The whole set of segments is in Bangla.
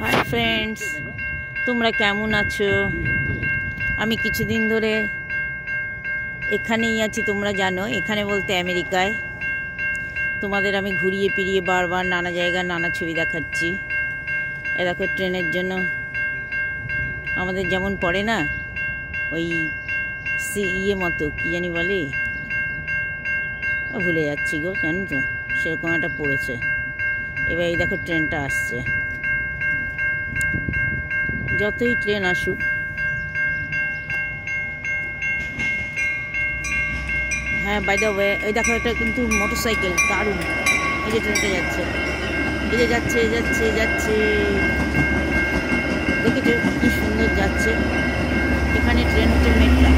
হাই ফ্রেন্ডস, তোমরা কেমন আছো? আমি কিছুদিন ধরে এখানেই আছি, তোমরা জানো। এখানে বলতে আমেরিকায়। তোমাদের আমি ঘুরিয়ে ফিরিয়ে বারবার নানা জায়গায় নানা ছবি দেখাচ্ছি। এ দেখো, ট্রেনের জন্য আমাদের যেমন পড়ে না, ওই মতো কী জানি বলে, ভুলে যাচ্ছি গো, জানো তো, সেরকম একটা পড়েছে। এবার এই দেখো ট্রেনটা আসছে। যতই ট্রেন আসুক, হ্যাঁ, বাই দ্য ওয়ে, এই দেখো একটা কিন্তু মোটর সাইকেল, দারুণ। এই যে ট্রেনটা যাচ্ছে, এই যে যাচ্ছে যাচ্ছে যাচ্ছে, দেখেছো কি সুন্দর যাচ্ছে। এখানে ট্রেন হচ্ছে মেট্রা।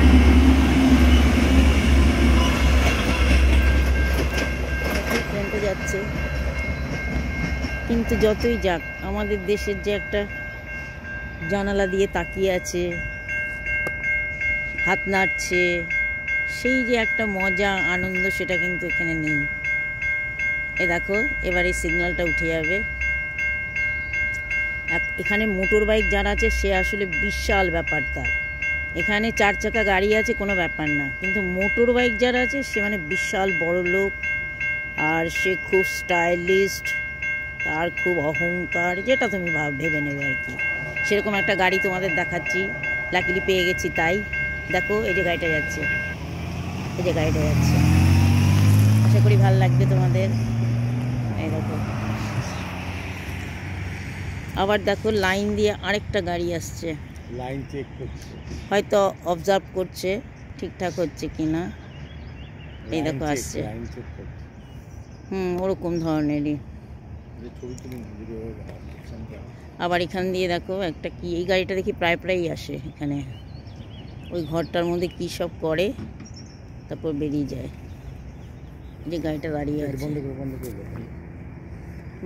ট্রেনটা যাচ্ছে, কিন্তু যতই যাক, আমাদের দেশের যে একটা জানালা দিয়ে তাকিয়ে আছে, হাত নাড়ছে, সেই যে একটা মজা আনন্দ, সেটা কিন্তু এখানে নেই। এ দেখো, এবার এই সিগন্যালটা উঠে যাবে। এখানে মোটর বাইক যারা আছে, সে আসলে বিশাল ব্যাপার তার। এখানে 4 চাকা গাড়ি আছে, কোনো ব্যাপার না, কিন্তু মোটর বাইক যারা আছে, সে মানে বিশাল বড় লোক, আর সে খুব স্টাইলিস্ট, তার খুব অহংকার, যেটা তুমি ভেবে নেবে আর কি। সেরকম একটা গাড়ি তোমাদের দেখাচ্ছি, লাকিলি পেয়ে গেছি তাই। দেখো, এই যে গাড়িটা যাচ্ছে, এই যে গাড়িটা যাচ্ছে, আশা করি ভালো লাগবে তোমাদের। এই দেখো, আবার দেখো লাইন দিয়ে আরেকটা গাড়ি আসছে, লাইন চেক করছে, হয়তো অবজার্ভ করছে ঠিকঠাক হচ্ছে কিনা। এই দেখো আসছে, ওরকম ধরনেরই। আবার এখান দিয়ে দেখো একটা কি, এই গাড়িটা দেখি প্রায় প্রায়ই আসে এখানে। ওই ঘরটার মধ্যে কি সব করে, তারপর বেরিয়ে যায়। যে গাড়িটা দাঁড়িয়ে আছে,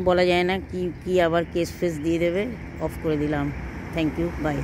বলা যায় না কি কি আবার কেস ফেস দিয়ে দেবে। অফ করে দিলাম। Thank you, by.